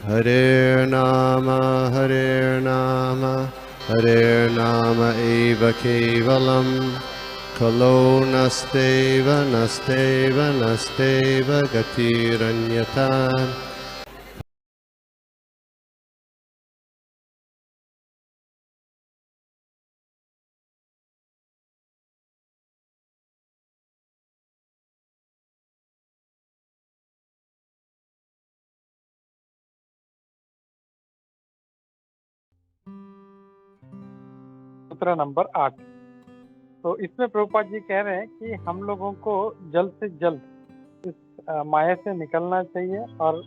Hare Nama Hare Nama eva kevalam Kalo nasteva nasteva nasteva gatiranyata. सूत्र number 8। तो इसमें प्रभुपाद जी कह रहे हैं कि हम लोगों को जल्द से जल्द इस माया से निकलना चाहिए और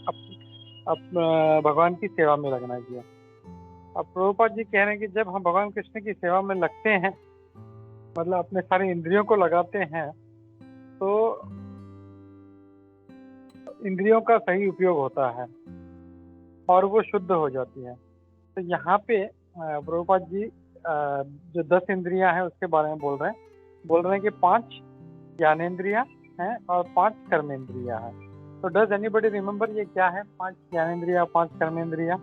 भगवान की सेवा में लगना चाहिए। अब प्रभुपाद जी कह रहे हैं कि जब हम भगवान कृष्ण की सेवा में लगते हैं, मतलब अपने सारे इंद्रियों को लगाते हैं, तो इंद्रियों का सही उपयोग होता है और वो शुद्ध हो जाती है। तो यहाँ पे प्रभुपाद जी जो 10 इंद्रियां हैं उसके बारे में बोल रहे हैं कि 5 ज्ञानेंद्रियां हैं और 5 कर्मेंद्रियां हैं। तो डज एनीबॉडी रिमेम्बर ये क्या है 5 ज्ञानेंद्रियां 5 कर्मेंद्रियां?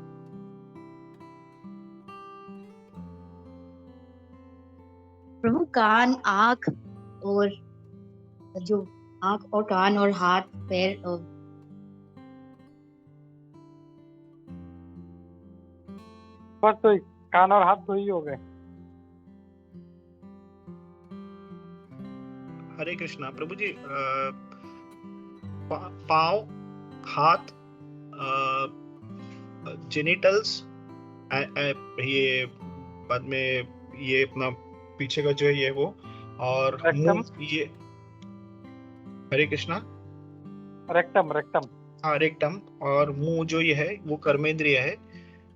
प्रभु कान आँख और जो आँख और कान और हाथ पैर बस तो कान और हाथ तो ही हो गए। हरे कृष्णा प्रभु जी। पाँव, हाथ, जेनिटल्स, ये बाद में ये अपना पीछे का जो है ये वो, और मुंह, ये हरे कृष्णा रेक्टम हाँ रेक्टम, और मुंह जो ये है वो कर्मेंद्रिय है।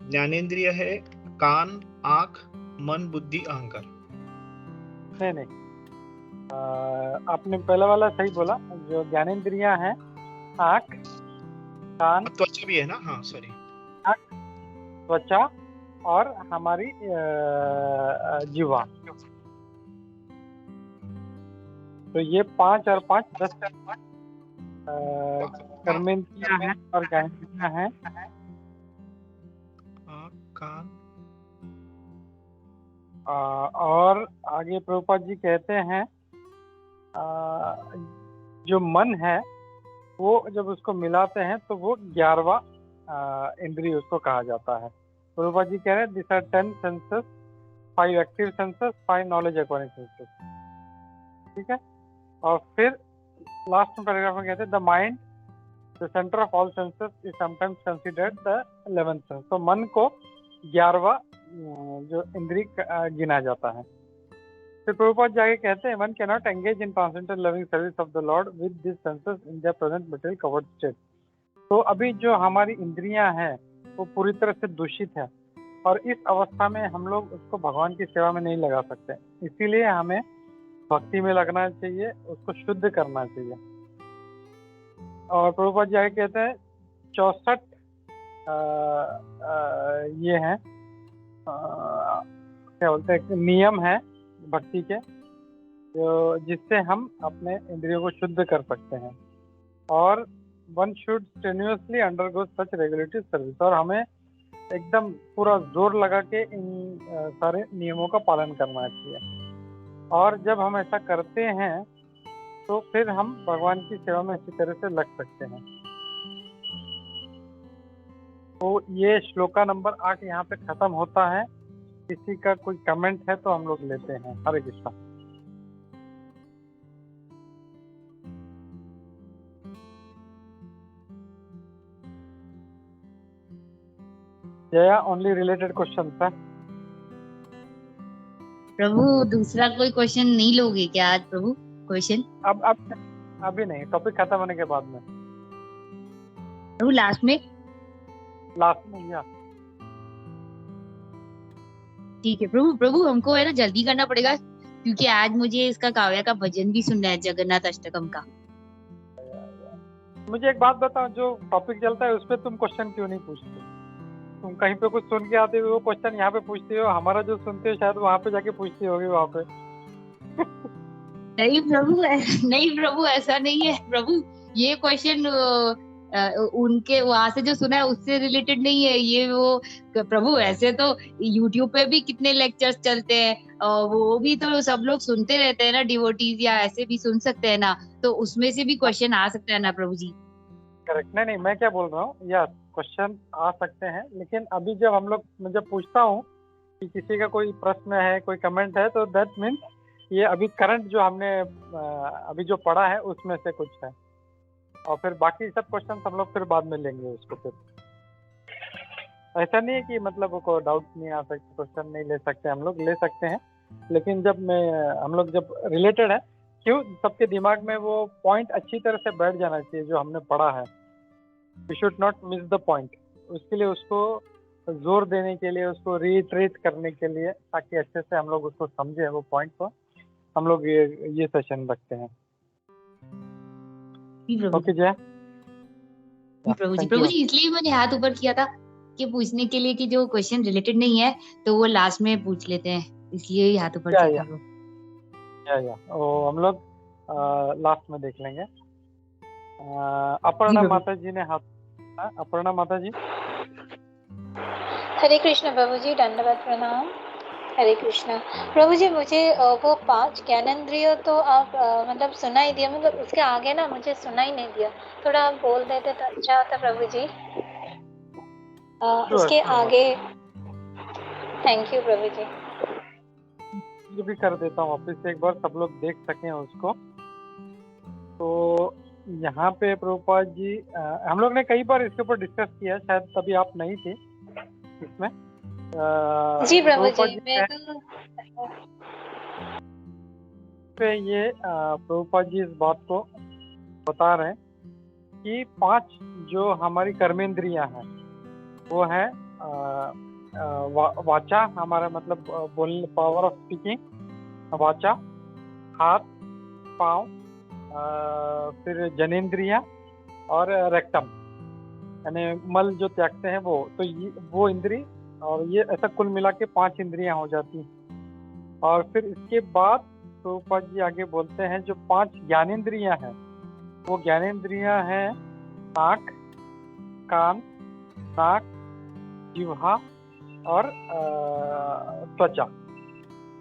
ज्ञानेंद्रिय है कान, आंख, मन, बुद्धि, अहंकार। नहीं आपने पहला वाला सही बोला। जो ज्ञानेंद्रियां हैं आंख, कान, त्वचा भी है ना? हाँ सॉरी, आंख, त्वचा और हमारी जीवा। तो ये 5 और 5 10 कर्मेंद्रियां हैं और ज्ञानेंद्रियां हैं। कान और आगे प्रभुपाद जी कहते हैं जो मन है वो जब उसको मिलाते हैं तो वो 11वां इंद्रिय उसको कहा जाता है। प्रभुपाद जी कह रहे हैं this are 10 senses, 5 active senses, 5 knowledge acquiring senses. ठीक है। और फिर लास्ट पैराग्राफ में कहते हैं the mind the centre of all senses is sometimes considered the 11th sense. तो मन को 11वां जो इंद्रिय गिना जाता है। फिर प्रभुपाद जी आगे कहते हैं one can not engage in transcendental loving service of the Lord with this senses in the present material covered state. तो अभी जो हमारी इंद्रियां हैं वो पूरी तरह से दूषित है और इस अवस्था में हम लोग उसको भगवान की सेवा में नहीं लगा सकते। इसीलिए हमें भक्ति में लगना चाहिए, उसको शुद्ध करना चाहिए। और प्रभुपाद जी आगे कहते हैं 64 ये हैं क्या बोलते हैं नियम है भक्ति के, जो जिससे हम अपने इंद्रियों को शुद्ध कर सकते हैं। और one should strenuously undergo such regulatory service. और हमें एकदम पूरा जोर लगा के इन सारे नियमों का पालन करना चाहिए। और जब हम ऐसा करते हैं तो फिर हम भगवान की सेवा में अच्छी तरह से लग सकते हैं। तो ये श्लोका नंबर 8 यहाँ पे खत्म होता है। किसी का कोई कमेंट है तो हम लोग लेते हैं। Hare Krishna. Jaya only related question था। प्रभु दूसरा कोई क्वेश्चन नहीं लोगे क्या आज प्रभु? क्वेश्चन अब अभी नहीं, टॉपिक खत्म होने के बाद में प्रभु लास्ट में या ठीक है प्रभु हमको है ना जल्दी करना पड़ेगा क्योंकि आज मुझे इसका काव्या का भजन भी सुनना है, जगन्नाथ अष्टकम का। मुझे एक बात बताओ, जो टॉपिक चलता है उस पर तुम क्वेश्चन क्यों नहीं पूछते? तुम कहीं पे कुछ सुन के आते हो वो क्वेश्चन यहाँ पे पूछते हो, हमारा जो सुनते हो शायद वहाँ पे जाके पूछती होगी वहाँ पे। नहीं प्रभु ऐसा नहीं है प्रभु। ये क्वेश्चन उनके वहां से जो सुना है उससे रिलेटेड नहीं है ये। वो प्रभु ऐसे तो यूट्यूब पे भी कितने लेक्चर्स चलते हैं, वो भी तो सब लोग सुनते रहते हैं ना, डिवोटीज, या ऐसे भी सुन सकते हैं ना, तो उसमें से भी क्वेश्चन आ सकता है ना प्रभु जी। करेक्ट। नहीं नहीं, मैं क्या बोल रहा हूँ, यस क्वेश्चन आ सकते हैं, लेकिन अभी जब हम लोग, मैं जब पूछता हूँ कि किसी का कोई प्रश्न है, कोई कमेंट है, तो दैट मीन्स ये अभी करंट जो हमने अभी जो पढ़ा है उसमें से कुछ है, और फिर बाकी सब क्वेश्चन हम लोग फिर बाद में लेंगे उसको। फिर ऐसा नहीं है कि मतलब को डाउट नहीं आ सकते, क्वेश्चन नहीं ले सकते, हम लोग ले सकते हैं, लेकिन जब हम लोग जब रिलेटेड है, क्यों सबके दिमाग में वो पॉइंट अच्छी तरह से बैठ जाना चाहिए जो हमने पढ़ा है। We should not miss the point. उसके लिए उसको जोर देने के लिए, उसको रीट्रेट करने के लिए, ताकि अच्छे से हम लोग उसको समझे वो पॉइंट को, हम लोग ये सेशन रखते हैं। ओके जय। प्रभु जी, Thank प्रभु you. जी, इसलिए मैंने हाथ ऊपर किया था कि पूछने के लिए कि जो क्वेश्चन रिलेटेड नहीं है तो वो लास्ट में पूछ लेते हैं, इसलिए ही हाथ ऊपर किया था। या वो हम लोग लास्ट में देख लेंगे। अपर्णा माता जी ने हाथ, अपर्णा माता जी। हरे कृष्ण प्रभु जी, दंडवत प्रणाम। हरे कृष्णा प्रभु जी, मुझे वो 5 ज्ञानेंद्रिय तो आप मतलब सुनाई दिया, मतलब उसके आगे ना मुझे सुनाई नहीं दिया, थोड़ा आप बोल देते तो अच्छा होता प्रभु जी। उसके आगे। थैंक यू प्रभु जी। ये भी कर देता हूँ वापस एक बार, सब लोग देख सकें उसको। तो यहाँ पे प्रभुपाद जी, हम लोग ने कई बार इसके ऊपर डिस्कस किया, शायद तभी आप नहीं थे इसमें। जी प्रभु जी, मैं पे ये प्रभुपाद जी इस बात को बता रहे हैं कि 5 जो हमारी कर्मेंद्रियां हैं वो है वाचा, हमारा मतलब बोलने, पावर ऑफ स्पीकिंग, वाचा, हाथ, पाँव, फिर जनेंद्रिया और रेक्टम, यानी मल जो त्यागते हैं वो, तो ये वो इंद्री, और ये ऐसा कुल मिला के 5 इंद्रियां हो जाती हैं। और फिर इसके बाद प्रभुपाद जी आगे बोलते हैं जो 5 ज्ञानेंद्रियां हैं, वो ज्ञानेंद्रियां हैं आँख, कान, नाक, जिह्वा और त्वचा।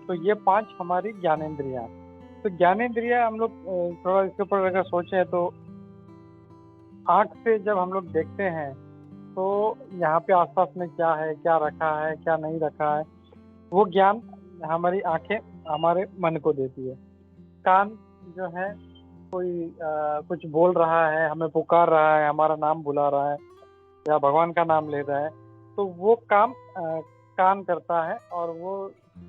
तो ये 5 हमारी ज्ञानेंद्रियां हैं। तो ज्ञानेंद्रियां हम लोग थोड़ा इसके ऊपर अगर सोचें तो आँख से जब हम लोग देखते हैं तो यहाँ पे आसपास में क्या है, क्या रखा है, क्या नहीं रखा है, वो ज्ञान हमारी आंखें हमारे मन को देती है। कान जो है कोई कुछ बोल रहा है, हमें पुकार रहा है, हमारा नाम बुला रहा है या भगवान का नाम ले रहा है, तो वो काम कान करता है और वो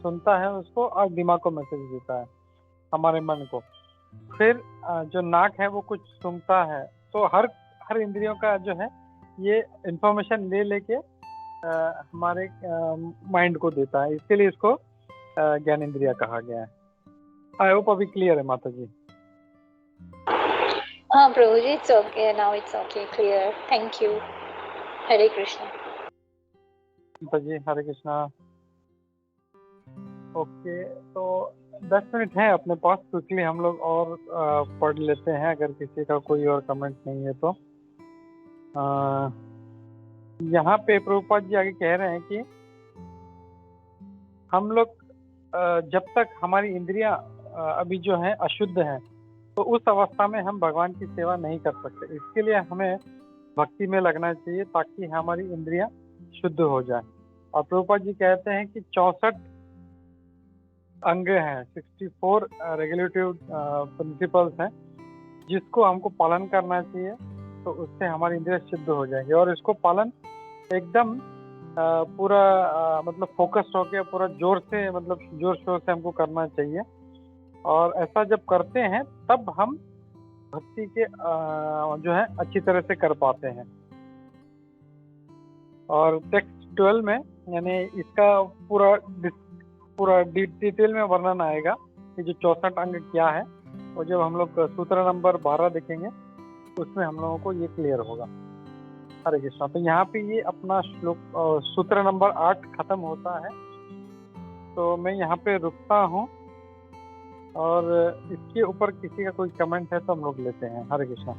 सुनता है उसको और दिमाग को मैसेज देता है, हमारे मन को। फिर जो नाक है वो कुछ सूंघता है, तो हर इंद्रियों का जो है ये इंफॉर्मेशन ले लेके हमारे माइंड को देता है, इसके लिए इसको ज्ञानेंद्रिया कहा गया है। आई होप अभी क्लियर है माता जी। हाँ प्रभु जी, it's okay now, it's okay, clear, thank you. Hare Krishna माता जी, हरे कृष्णा। ओके, तो 10 मिनट है अपने पास, तो इसलिए हम लोग और पढ़ लेते हैं, अगर किसी का कोई और कमेंट नहीं है तो। यहाँ पे प्रभुपाद जी आगे कह रहे हैं कि हम लोग जब तक हमारी इंद्रियां अभी जो है अशुद्ध हैं, तो उस अवस्था में हम भगवान की सेवा नहीं कर सकते। इसके लिए हमें भक्ति में लगना चाहिए ताकि हमारी इंद्रियां शुद्ध हो जाए। और प्रभुपाद जी कहते हैं कि 64 अंग हैं, 64 रेगुलेटिव प्रिंसिपल्स हैं, जिसको हमको पालन करना चाहिए, तो उससे हमारी इंद्रियां शुद्ध हो जाएंगे। और इसको पालन एकदम पूरा मतलब फोकस्ड होकर पूरा जोर से, मतलब जोर शोर से हमको करना चाहिए। और ऐसा जब करते हैं तब हम भक्ति के जो है अच्छी तरह से कर पाते हैं। और टेक्स्ट 12 में यानी इसका पूरा डिटेल में वर्णन आएगा कि जो 64 अंग क्या है, और जब हम लोग सूत्र नंबर 12 देखेंगे उसमें हम लोगों को ये क्लियर होगा। हरे कृष्णा। तो यहाँ पे ये अपना श्लोक सूत्र नंबर 8 खत्म होता है, तो मैं यहाँ पे रुकता हूँ, और इसके ऊपर किसी का कोई कमेंट है तो हम लोग लेते हैं। हरे कृष्णा।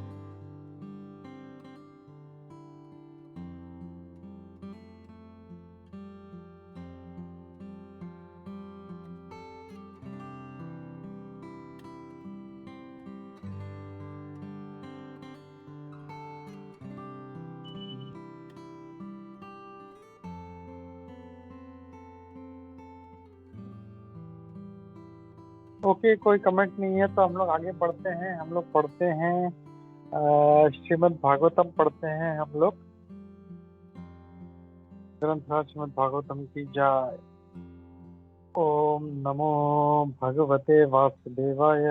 ओके, कोई कमेंट नहीं है तो हम लोग आगे बढ़ते हैं। हम लोग पढ़ते हैं श्रीमद् भागवतम पढ़ते हैं हम लोग। ग्रंथ श्रीमद् भागवतम की जय। ओम नमो भगवते वासुदेवाय।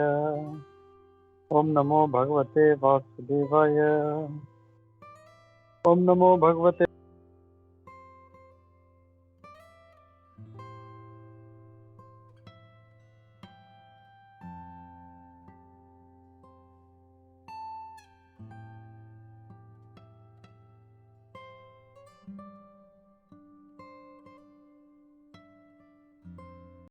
ओम नमो भगवते वासुदेवाय। ओम नमो भगवते